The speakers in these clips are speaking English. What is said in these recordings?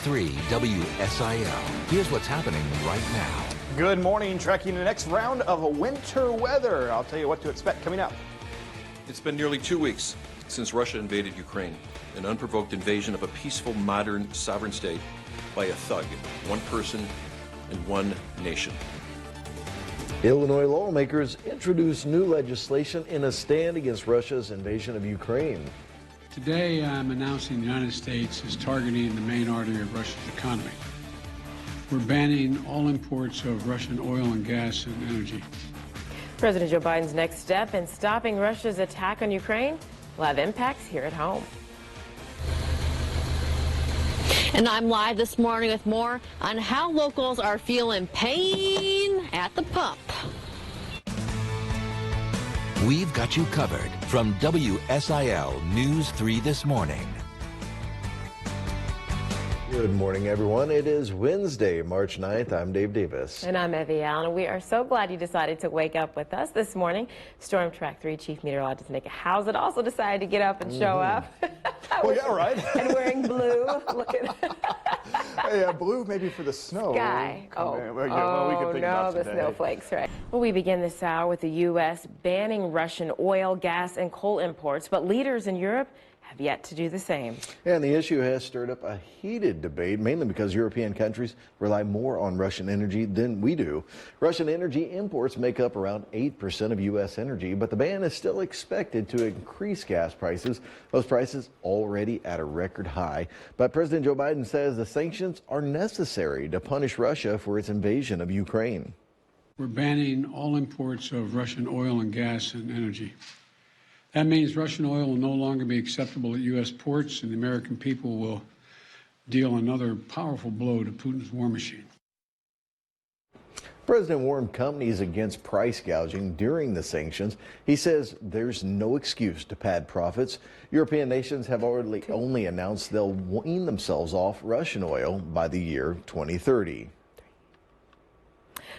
3 WSIL. Here's what's happening right now. Good morning. Tracking the next round of winter weather. I'll tell you what to expect coming up. It's been nearly 2 weeks since Russia invaded Ukraine, an unprovoked invasion of a peaceful, modern, sovereign state by a thug, one person and one nation. Illinois lawmakers introduced new legislation in a stand against Russia's invasion of Ukraine. Today, I'm announcing the United States is targeting the main artery of Russia's economy. We're banning all imports of Russian oil and gas and energy. President Joe Biden's next step in stopping Russia's attack on Ukraine will have impacts here at home. And I'm live this morning with more on how locals are feeling pain at the pump. We've got you covered from WSIL News 3 this morning. Good morning, everyone. It is Wednesday, March 9th. I'm Dave Davis. And I'm Evie Allen. We are so glad you decided to wake up with us this morning. Storm Track 3 Chief Meteorologist Nikki Howsett also decided to get up and show up. Well, yeah, right. And wearing blue. Look at Yeah, blue maybe for the snow. Sky. Well, we can think about the today. snowflakes, right? Well, we begin this hour with the U.S. banning Russian oil, gas, and coal imports, but leaders in Europe have yet to do the same. And the issue has stirred up a heated debate, mainly because European countries rely more on Russian energy than we do. Russian energy imports make up around 8% of U.S. energy, but the ban is still expected to increase gas prices, those prices already at a record high. But President Joe Biden says the sanctions are necessary to punish Russia for its invasion of Ukraine. We're banning all imports of Russian oil and gas and energy. That means Russian oil will no longer be acceptable at U.S. ports, and the American people will deal another powerful blow to Putin's war machine. The president warned companies against price gouging during the sanctions. He says there's no excuse to pad profits. European nations have already only announced they'll wean themselves off Russian oil by the year 2030.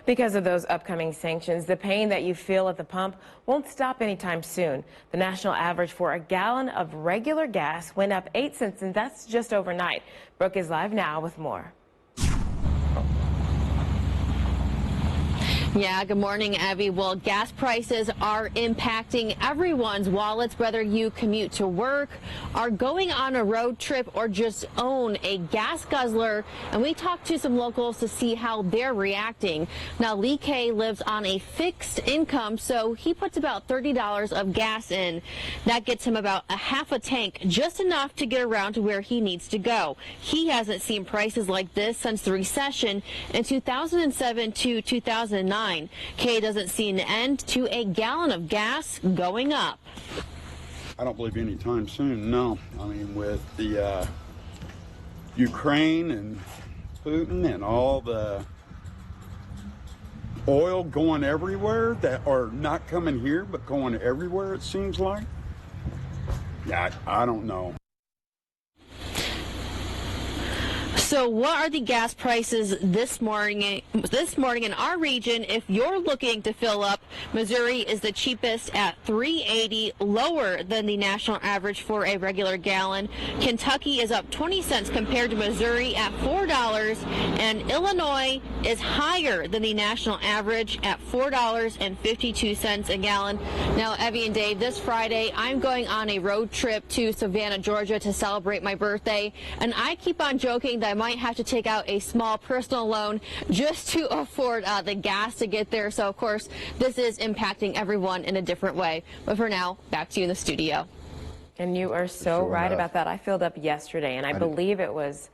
Because of those upcoming sanctions, the pain that you feel at the pump won't stop anytime soon. The national average for a gallon of regular gas went up 8 cents, and that's just overnight. Brooke is live now with more. Yeah, good morning, Abby. Well, gas prices are impacting everyone's wallets, whether you commute to work, are going on a road trip, or just own a gas guzzler. And we talked to some locals to see how they're reacting. Now, Lee K lives on a fixed income, so he puts about $30 of gas in. That gets him about a half a tank, just enough to get around to where he needs to go. He hasn't seen prices like this since the recession in 2007 to 2009. Kay doesn't see an end to a gallon of gas going up. I don't believe anytime soon, no. I mean, with the Ukraine and Putin and all the oil going everywhere that are not coming here but going everywhere, it seems like. Yeah, I don't know. So what are the gas prices this morning in our region? If you're looking to fill up, Missouri is the cheapest at $3.80, lower than the national average for a regular gallon. Kentucky is up 20 cents compared to Missouri at $4, and Illinois is higher than the national average at $4.52 a gallon. Now, Evie and Dave, this Friday I'm going on a road trip to Savannah, Georgia to celebrate my birthday, and I keep on joking that I might have to take out a small personal loan just to afford the gas to get there. So, of course, this is impacting everyone in a different way. But for now, back to you in the studio. And you are so Sure right enough. about that. I filled up yesterday, and I believe it was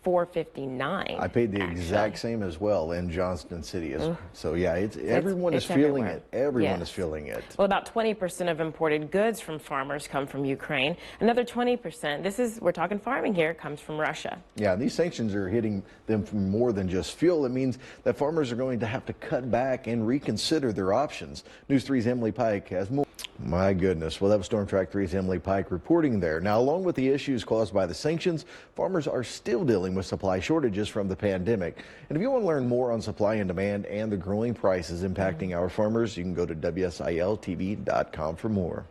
$4.59. I paid the exact same as well in Johnston City. So yeah, everyone is feeling everywhere. it. Everyone Yes. is feeling it. Well, about 20% of imported goods from farmers come from Ukraine. Another 20%, we're talking farming here, comes from Russia. Yeah, these sanctions are hitting them from more than just fuel. It means that farmers are going to have to cut back and reconsider their options. News 3's Emily Pike has more. My goodness. Well, that was Storm Track 3's Emily Pike reporting there. Now, along with the issues caused by the sanctions, farmers are still dealing with supply shortages from the pandemic. And if you want to learn more on supply and demand and the growing prices impacting our farmers, you can go to WSILTV.com for more.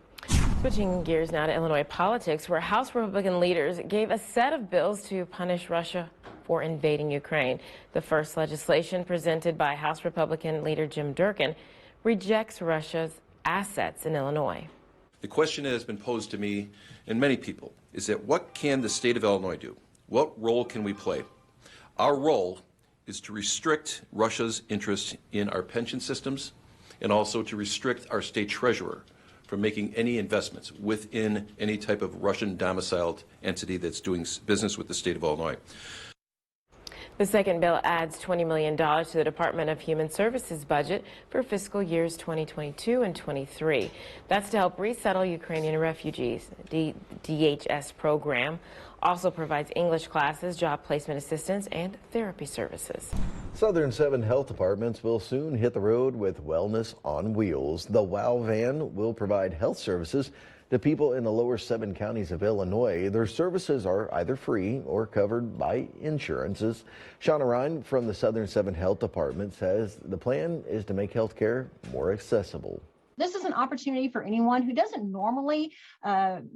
Switching gears now to Illinois politics, where House Republican leaders gave a set of bills to punish Russia for invading Ukraine. The first legislation presented by House Republican leader Jim Durkin rejects Russia's assets in Illinois. The question that has been posed to me and many people is that what can the state of Illinois do? What role can we play? Our role is to restrict Russia's interest in our pension systems and also to restrict our state treasurer from making any investments within any type of Russian domiciled entity that's doing business with the state of Illinois. The second bill adds $20 million to the Department of Human Services budget for fiscal years 2022 and 23. That's to help resettle Ukrainian refugees. The DHS program also provides English classes, job placement assistance, and therapy services. Southern 7 health departments will soon hit the road with Wellness on Wheels. The WOW van will provide health services to people in the lower 7 counties of Illinois. Their services are either free or covered by insurances. Shauna Ryan from the Southern 7 Health Department says the plan is to make health care more accessible. This is an opportunity for anyone who doesn't normally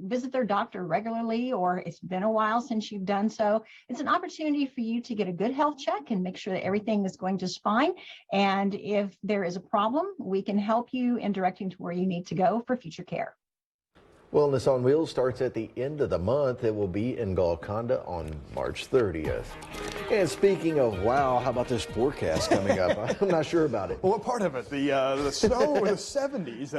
visit their doctor regularly, or it's been a while since you've done so. It's an opportunity for you to get a good health check and make sure that everything is going just fine. And if there is a problem, we can help you in directing to where you need to go for future care. Wellness on Wheels starts at the end of the month. It will be in Golconda on March 30th. And speaking of wow, how about this forecast coming up? I'm not sure about it. Well, what part of it? The snow or the 70s?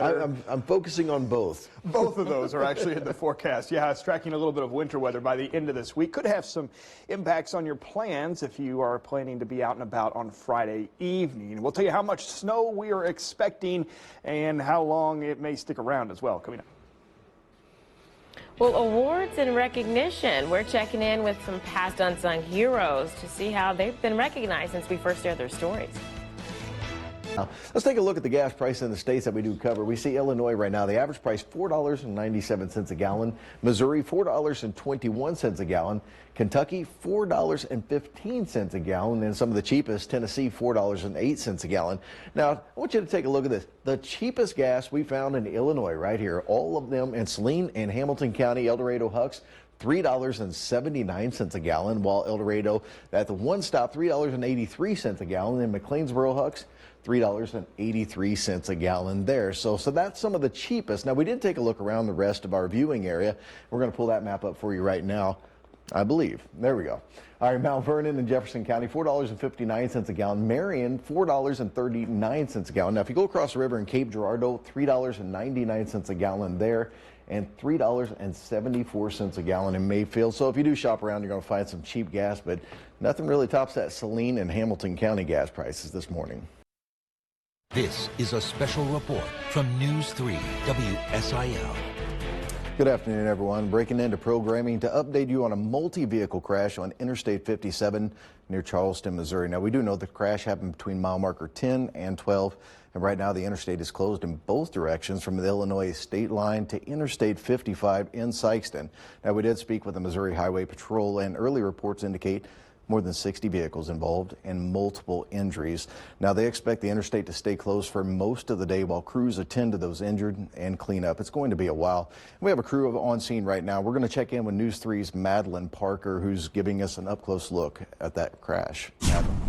I'm focusing on both. Both of those are actually in the forecast. Yeah, it's tracking a little bit of winter weather by the end of this week. Could have some impacts on your plans if you are planning to be out and about on Friday evening. We'll tell you how much snow we are expecting and how long it may stick around as well. Coming up. Well, awards and recognition. We're checking in with some past unsung heroes to see how they've been recognized since we first aired their stories. Now, let's take a look at the gas price in the states that we do cover. We see Illinois right now, the average price $4.97 a gallon. Missouri, $4.21 a gallon. Kentucky, $4.15 a gallon. And some of the cheapest, Tennessee, $4.08 a gallon. Now, I want you to take a look at this. The cheapest gas we found in Illinois right here, all of them in Saline and Hamilton County, El Dorado, Hucks, $3.79 a gallon, while El Dorado at the one stop, $3.83 a gallon. In McLeansboro, Hucks, $3.83 a gallon there. So that's some of the cheapest. Now, we did take a look around the rest of our viewing area. We're going to pull that map up for you right now, I believe. There we go. All right, Mount Vernon in Jefferson County, $4.59 a gallon. Marion, $4.39 a gallon. Now, if you go across the river in Cape Girardeau, $3.99 a gallon there, and $3.74 a gallon in Mayfield. So if you do shop around, you're going to find some cheap gas, but nothing really tops that Saline and Hamilton County gas prices this morning. This is a special report from News 3 WSIL. Good afternoon, everyone. Breaking into programming to update you on a multi-vehicle crash on Interstate 57 near Charleston, Missouri. Now, we do know the crash happened between mile marker 10 and 12, and right now the interstate is closed in both directions from the Illinois state line to Interstate 55 in Sikeston. Now, we did speak with the Missouri Highway Patrol, and early reports indicate more than 60 vehicles involved and multiple injuries. Now, they expect the interstate to stay closed for most of the day while crews attend to those injured and clean up. It's going to be a while. We have a crew on scene right now. We're going to check in with News 3's Madeline Parker, who's giving us an up-close look at that crash. Madeline.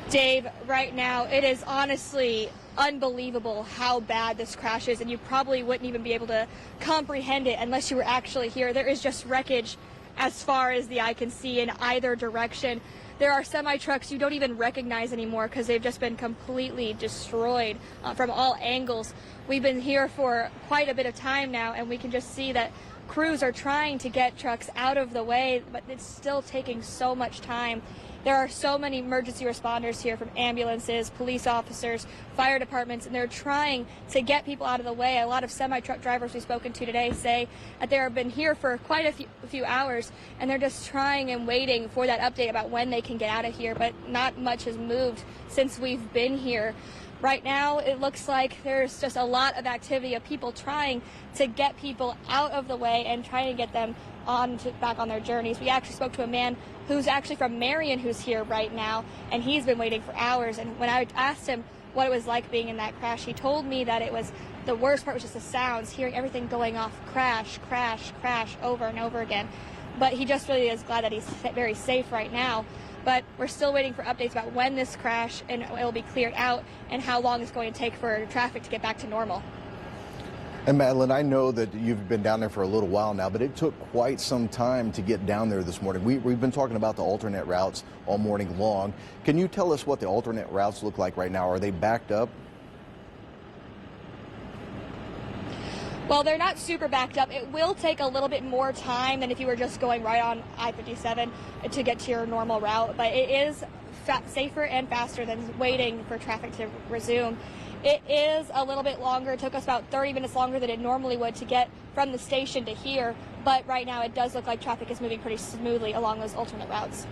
Dave, right now, it is honestly unbelievable how bad this crash is, and you probably wouldn't even be able to comprehend it unless you were actually here. There is just wreckage as far as the eye can see in either direction. There are semi-trucks you don't even recognize anymore because they've just been completely destroyed from all angles. We've been here for quite a bit of time now, and we can just see that crews are trying to get trucks out of the way, but it's still taking so much time. There are so many emergency responders here, from ambulances, police officers, fire departments, and they're trying to get people out of the way. A lot of semi-truck drivers we've spoken to today say that they have been here for quite a few hours, and they're just trying and waiting for that update about when they can get out of here, but not much has moved since we've been here. Right now, it looks like there's just a lot of activity of people trying to get people out of the way and trying to get them back on their journeys. We actually spoke to a man who's actually from Marion who's here right now, and he's been waiting for hours. And when I asked him what it was like being in that crash, he told me that it was the worst part was just the sounds, hearing everything going off, crash, crash, crash, over and over again. but he just really is glad that he's very safe right now. But we're still waiting for updates about when this crash and it will be cleared out and how long it's going to take for traffic to get back to normal. And Madeline, I know that you've been down there for a little while now, but it took quite some time to get down there this morning. We've been talking about the alternate routes all morning long. Can you tell us what the alternate routes look like right now? Are they backed up? Well, they're not super backed up. It will take a little bit more time than if you were just going right on I-57 to get to your normal route, but it is safer and faster than waiting for traffic to resume. It is a little bit longer. It took us about 30 minutes longer than it normally would to get from the station to here, but right now it does look like traffic is moving pretty smoothly along those alternate routes.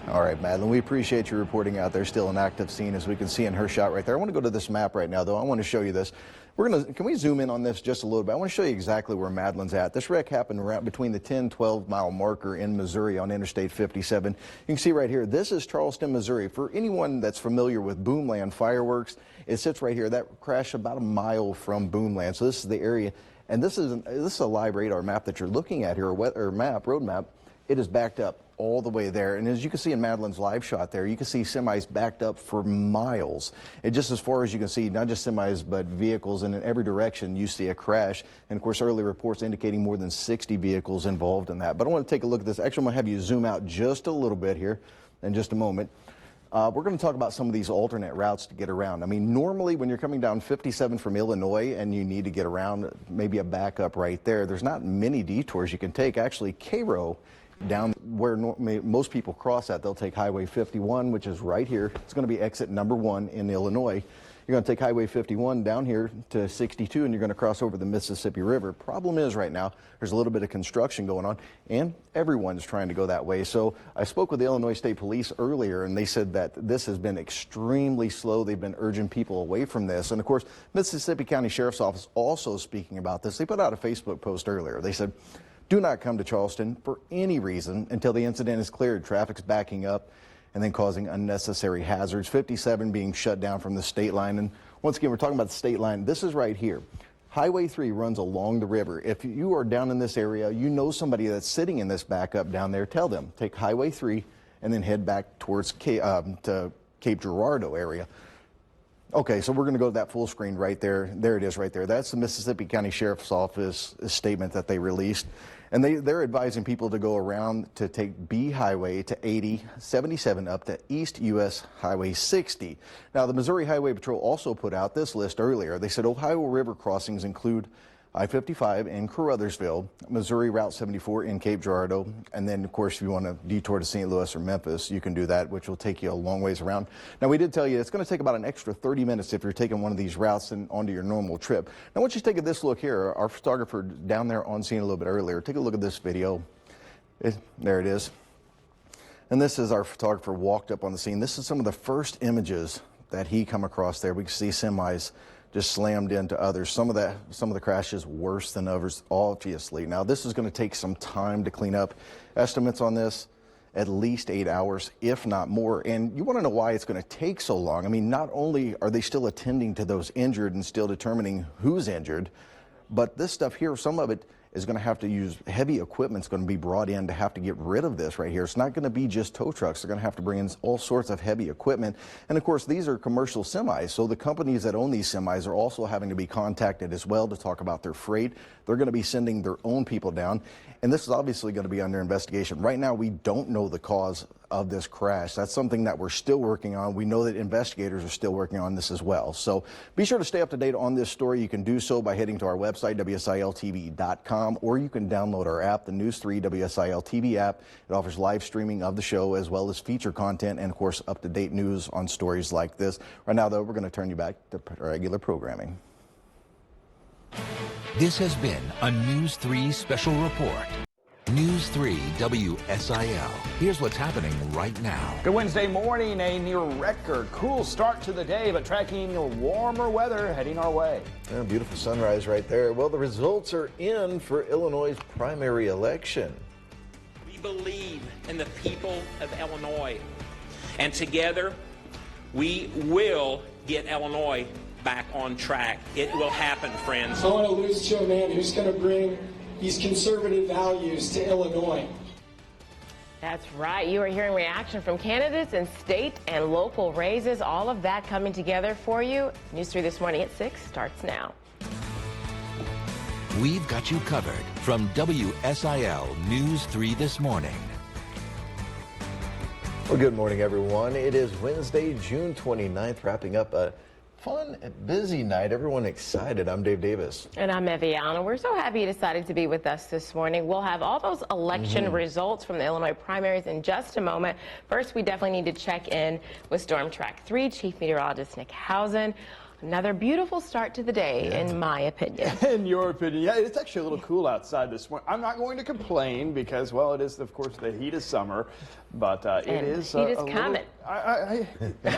All right, Madeline, we appreciate you reporting out there. Still an active scene, as we can see in her shot right there. I want to go to this map right now, though. I want to show you this. Can we zoom in on this just a little bit? I want to show you exactly where Madeline's at. This wreck happened right between the 10-12 mile marker in Missouri on Interstate 57. You can see right here, this is Charleston, Missouri. For anyone that's familiar with Boomland fireworks, it sits right here. That crashed about a mile from Boomland. So this is the area, and this is a live radar map that you're looking at here, road map. It is backed up all the way there. And as you can see in Madeline's live shot there, you can see semis backed up for miles. And just as far as you can see, not just semis, but vehicles, and in every direction you see a crash. And of course, early reports indicating more than 60 vehicles involved in that. But I want to take a look at this. Actually, I'm going to have you zoom out just a little bit here in just a moment. We're going to talk about some of these alternate routes to get around. I mean, normally when you're coming down 57 from Illinois and you need to get around, maybe a backup right there, there's not many detours you can take. Actually, Cairo, down where most people cross at, they'll take Highway 51, which is right here. It's going to be exit number 1 in Illinois. You're going to take Highway 51 down here to 62, and you're going to cross over the Mississippi River. Problem is right now, there's a little bit of construction going on, and everyone's trying to go that way. So I spoke with the Illinois State Police earlier, and they said that this has been extremely slow. They've been urging people away from this. And of course, Mississippi County Sheriff's Office also speaking about this. They put out a Facebook post earlier. They said, do not come to Charleston for any reason until the incident is cleared. Traffic's backing up and then causing unnecessary hazards. 57 being shut down from the state line. And once again, we're talking about the state line. This is right here. Highway 3 runs along the river. If you are down in this area, you know somebody that's sitting in this backup down there, tell them, take Highway 3 and then head back towards to Cape Girardeau area. Okay, so we're going to go to that full screen right there. There it is right there. That's the Mississippi County Sheriff's Office statement that they released. And they're advising people to go around to take B Highway to 80, 77 up to East U.S. Highway 60. Now, the Missouri Highway Patrol also put out this list earlier. They said Ohio River crossings include I-55 in Carruthersville, Missouri Route 74 in Cape Girardeau, and then, of course, if you want to detour to St. Louis or Memphis, you can do that, which will take you a long ways around. Now, we did tell you it's going to take about an extra 30 minutes if you're taking one of these routes and onto your normal trip. Now, I want you to take this look here. Our photographer down there on scene a little bit earlier. Take a look at this video. There it is. And this is our photographer walked up on the scene. This is some of the first images that he come across there. We can see semis just slammed into others. Some of the crashes worse than others, obviously. Now, this is going to take some time to clean up. Estimates on this, at least 8 hours, if not more. And you want to know why it's going to take so long. I mean, not only are they still attending to those injured and still determining who's injured, but this stuff here, some of it is going to have to use heavy equipment. It's going to be brought in to have to get rid of this right here. It's not going to be just tow trucks. They're going to have to bring in all sorts of heavy equipment. And of course, these are commercial semis. So the companies that own these semis are also having to be contacted as well to talk about their freight. They're going to be sending their own people down. And this is obviously going to be under investigation. Right now, we don't know the cause of this crash. That's something that we're still working on. We know that investigators are still working on this as well. So be sure to stay up to date on this story. You can do so by heading to our website, WSILTV.com, or you can download our app, the News 3 WSIL TV app. It offers live streaming of the show as well as feature content and, of course, up-to-date news on stories like this. Right now, though, we're going to turn you back to regular programming. This has been a News 3 special report. News 3 WSIL. Here's what's happening right now. Good Wednesday morning, a near record cool start to the day, but tracking warmer weather heading our way. Yeah, beautiful sunrise right there. Well, the results are in for Illinois' primary election. We believe in the people of Illinois, and together we will get Illinois back on track. It will happen, friends. I want to lose to a man who's going to bring these conservative values to Illinois. That's right. You are hearing reaction from candidates in state and local races. All of that coming together for you. News 3 this morning at 6 starts now. We've got you covered from WSIL News 3 this morning. Well, good morning, everyone. It is Wednesday, June 29th, wrapping up a fun and busy night. Everyone excited. I'm Dave Davis. And I'm Evie Allen. We're so happy you decided to be with us this morning. We'll have all those election results from the Illinois primaries in just a moment. First, we definitely need to check in with Storm Track 3 Chief Meteorologist Nick Housen. Another beautiful start to the day, in my opinion. In your opinion, yeah, it's actually a little cool outside this morning. I'm not going to complain because, well, it is, of course, the heat of summer, but it is heat is coming. I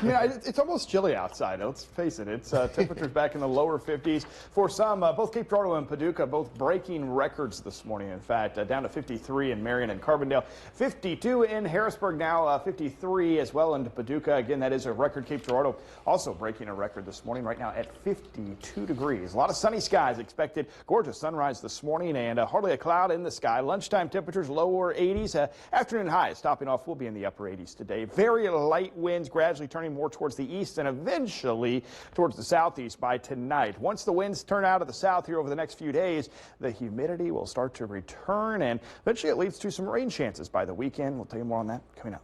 mean, it's almost chilly outside. Let's face it. It's temperatures back in the lower 50s for some. Both Cape Girardeau and Paducah both breaking records this morning. In fact, down to 53 in Marion and Carbondale, 52 in Harrisburg now, 53 as well in Paducah. Again, that is a record. Cape Girardeau also breaking a record this morning. Right now at 52 degrees. A lot of sunny skies expected. Gorgeous sunrise this morning and hardly a cloud in the sky. Lunchtime temperatures lower 80s. Afternoon highs topping off will be in the upper 80s today. Very light winds gradually turning more towards the east and eventually towards the southeast by tonight. Once the winds turn out of the south here over the next few days, the humidity will start to return and eventually it leads to some rain chances by the weekend. We'll tell you more on that coming up.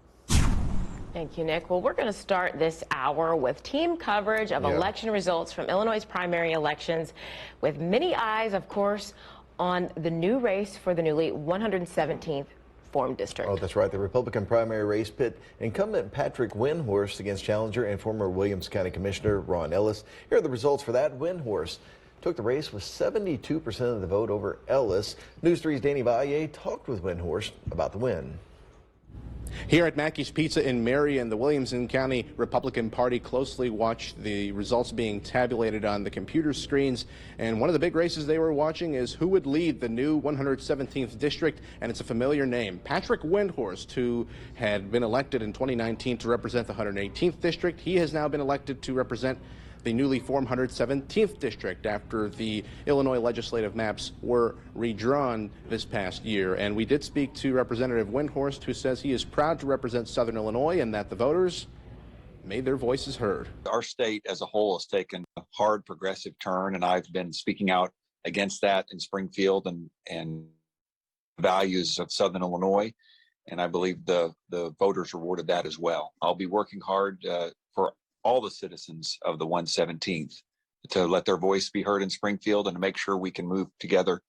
Thank you, Nick. Well, we're going to start this hour with team coverage of election results from Illinois' primary elections, with many eyes, of course, on the new race for the newly 117th formed district. Oh, that's right. The Republican primary race pit incumbent Patrick Windhorst against challenger and former Williams County Commissioner Ron Ellis. Here are the results for that. Windhorst took the race with 72% of the vote over Ellis. News 3's Danny Valle talked with Windhorst about the win. Here at Mackey's Pizza in Marion, the Williamson County Republican Party closely watched the results being tabulated on the computer screens. And one of the big races they were watching is who would lead the new 117th district. And it's a familiar name, Patrick Windhorst, who had been elected in 2019 to represent the 118th district. He has now been elected to represent the newly formed 117th district after the Illinois legislative maps were redrawn this past year. And we did speak to Representative Windhorst, who says he is proud to represent Southern Illinois and that the voters made their voices heard. Our state as a whole has taken a hard progressive turn, and I've been speaking out against that in Springfield and values of Southern Illinois. And I believe the voters rewarded that as well. I'll be working hard for all the citizens of the 117th to let their voice be heard in Springfield and to make sure we can move together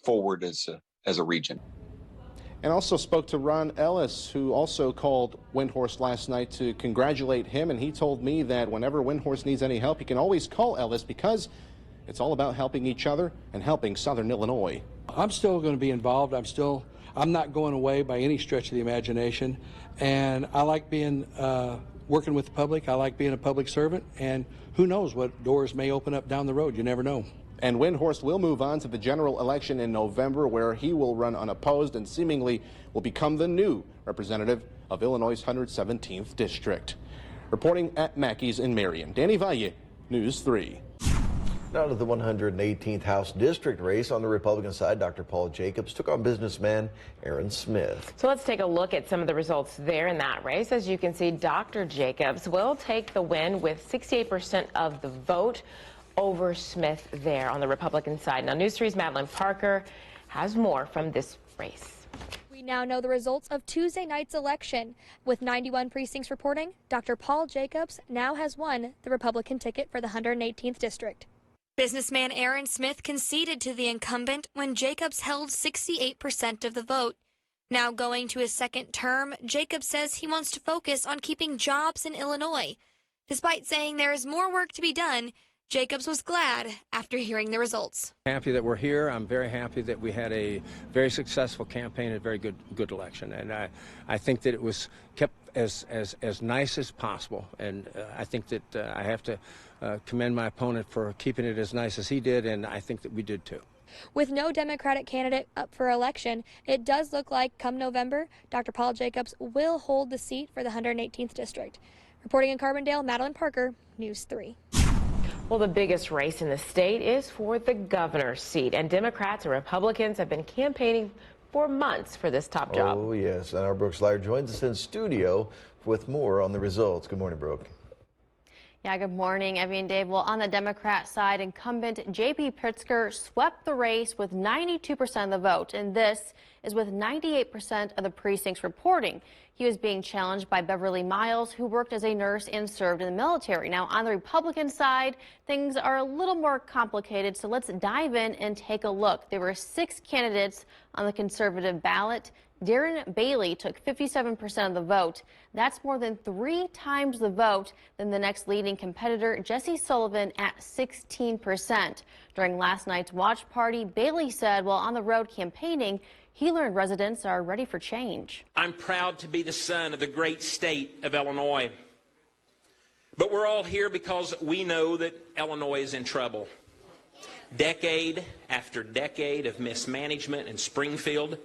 forward as a region. And also spoke to Ron Ellis, who also called Windhorst last night to congratulate him. And he told me that whenever Windhorst needs any help, he can always call Ellis because it's all about helping each other and helping Southern Illinois. I'm still going to be involved. I'm not going away by any stretch of the imagination. And I like being working with the public. I like being a public servant, and who knows what doors may open up down the road. You never know. And Windhorst will move on to the general election in November, where he will run unopposed and seemingly will become the new representative of Illinois' 117th district. Reporting at Mackey's in Marion, Danny Valle, News 3. Now to the 118th House District race. On the Republican side, Dr. Paul Jacobs took on businessman Aaron Smith. So let's take a look at some of the results there in that race. As you can see, Dr. Jacobs will take the win with 68% of the vote over Smith there on the Republican side. Now, News 3's Madeline Parker has more from this race. We now know the results of Tuesday night's election. With 91 precincts reporting, Dr. Paul Jacobs now has won the Republican ticket for the 118th district. Businessman Aaron Smith conceded to the incumbent when Jacobs held 68% of the vote. Now going to his second term, Jacobs says he wants to focus on keeping jobs in Illinois. Despite saying there is more work to be done, Jacobs was glad after hearing the results. Happy that we're here. I'm very happy that we had a very successful campaign and a very good election. And I think that it was kept as nice as possible. And I think that I have to commend my opponent for keeping it as nice as he did, and I think that we did too. With no Democratic candidate up for election, it does look like come November, Dr. Paul Jacobs will hold the seat for the 118th district. Reporting in Carbondale, Madeline Parker, News 3. Well, the biggest race in the state is for the governor's seat, and Democrats and Republicans have been campaigning for months for this top job. Oh, yes. And our Brooke Slyer joins us in studio with more on the results. Good morning, Brooke. Yeah, good morning, Evie and Dave. Well, on the Democrat side, incumbent J.B. Pritzker swept the race with 92% of the vote, and this is with 98% of the precincts reporting. He was being challenged by Beverly Miles, who worked as a nurse and served in the military. Now, on the Republican side, things are a little more complicated, so let's dive in and take a look. There were 6 candidates on the conservative ballot. Darren Bailey took 57% of the vote. That's more than 3 times the vote than the next leading competitor, Jesse Sullivan, at 16%. During last night's watch party, Bailey said while on the road campaigning, he learned residents are ready for change. I'm proud to be the son of the great state of Illinois. But we're all here because we know that Illinois is in trouble. Decade after decade of mismanagement in Springfield,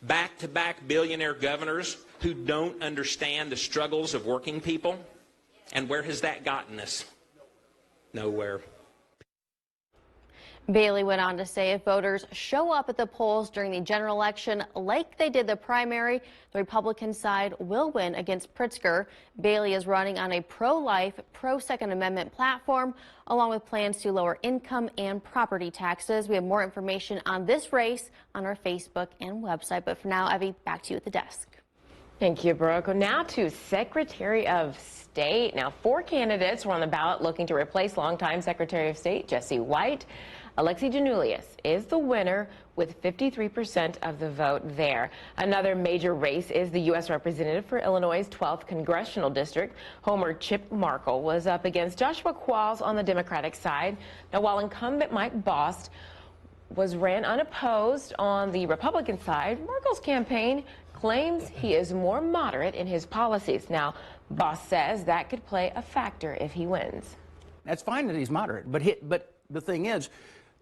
back-to-back billionaire governors who don't understand the struggles of working people. And where has that gotten us? Nowhere. Bailey went on to say if voters show up at the polls during the general election like they did the primary, the Republican side will win against Pritzker. Bailey is running on a pro-life, pro-Second Amendment platform, along with plans to lower income and property taxes. We have more information on this race on our Facebook and website. But for now, Evie, back to you at the desk. Thank you, Brooke. Now to Secretary of State. Now, 4 candidates were on the ballot looking to replace longtime Secretary of State Jesse White. Alexi Janulius is the winner with 53% of the vote there. Another major race is the U.S. Representative for Illinois' 12th Congressional District. Homer Chip Markle was up against Joshua Qualls on the Democratic side. Now, while incumbent Mike Bost ran unopposed on the Republican side, Markle's campaign claims he is more moderate in his policies. Now, Bost says that could play a factor if he wins. That's fine that he's moderate, but the thing is,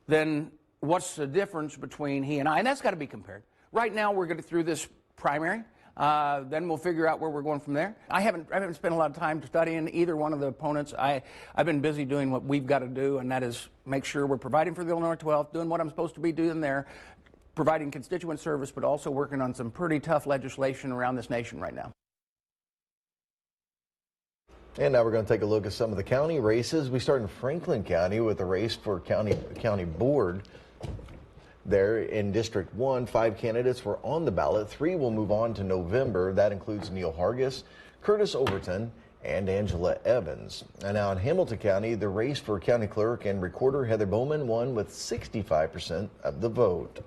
then what's the difference between he and I? And that's got to be compared. Right now, we're going through this primary. Then we'll figure out where we're going from there. I haven't spent a lot of time studying either one of the opponents. I've been busy doing what we've got to do, and that is make sure we're providing for the Illinois 12th, doing what I'm supposed to be doing there, providing constituent service, but also working on some pretty tough legislation around this nation right now. And now we're going to take a look at some of the county races. We start in Franklin County with a race for county board. There in District 1, 5 candidates were on the ballot. 3 will move on to November. That includes Neil Hargis, Curtis Overton, and Angela Evans. And now in Hamilton County, the race for county clerk and recorder Heather Bowman won with 65% of the vote.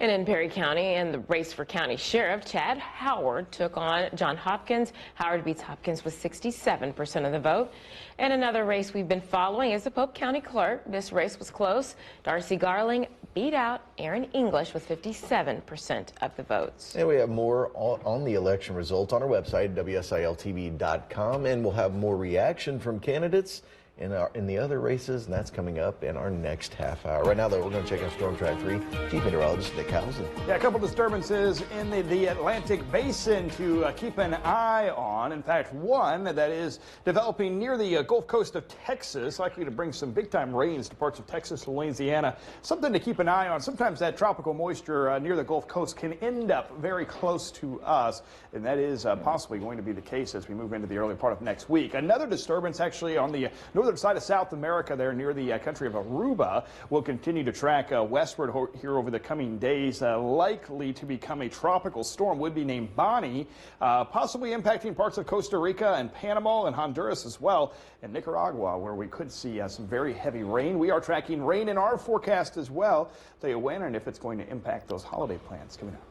And in Perry County, in the race for county sheriff, Chad Howard took on John Hopkins. Howard beats Hopkins with 67% of the vote. And another race we've been following is the Pope County clerk. This race was close. Darcy Garling beat out Aaron English with 57% of the votes. And we have more on the election results on our website, WSILTV.com, and we'll have more reaction from candidates in the other races, and that's coming up in our next half hour. Right now, though, we're going to check on Storm Track 3. Chief Meteorologist Nick Housen. Yeah, a couple disturbances in the Atlantic Basin to keep an eye on. In fact, one that is developing near the Gulf Coast of Texas, likely to bring some big-time rains to parts of Texas and Louisiana. Something to keep an eye on. Sometimes that tropical moisture near the Gulf Coast can end up very close to us, and that is possibly going to be the case as we move into the early part of next week. Another disturbance actually on the northern side of South America there near the country of Aruba will continue to track westward here over the coming days, likely to become a tropical storm, would be named Bonnie, possibly impacting parts of Costa Rica and Panama and Honduras as well, and Nicaragua, where we could see some very heavy rain. We are tracking rain in our forecast as well. Tell you when and if it's going to impact those holiday plans coming up.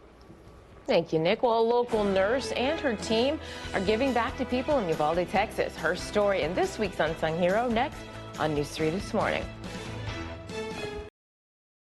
Thank you, Nick. Well, a local nurse and her team are giving back to people in Uvalde, Texas. Her story in this week's Unsung Hero next on News 3 This Morning.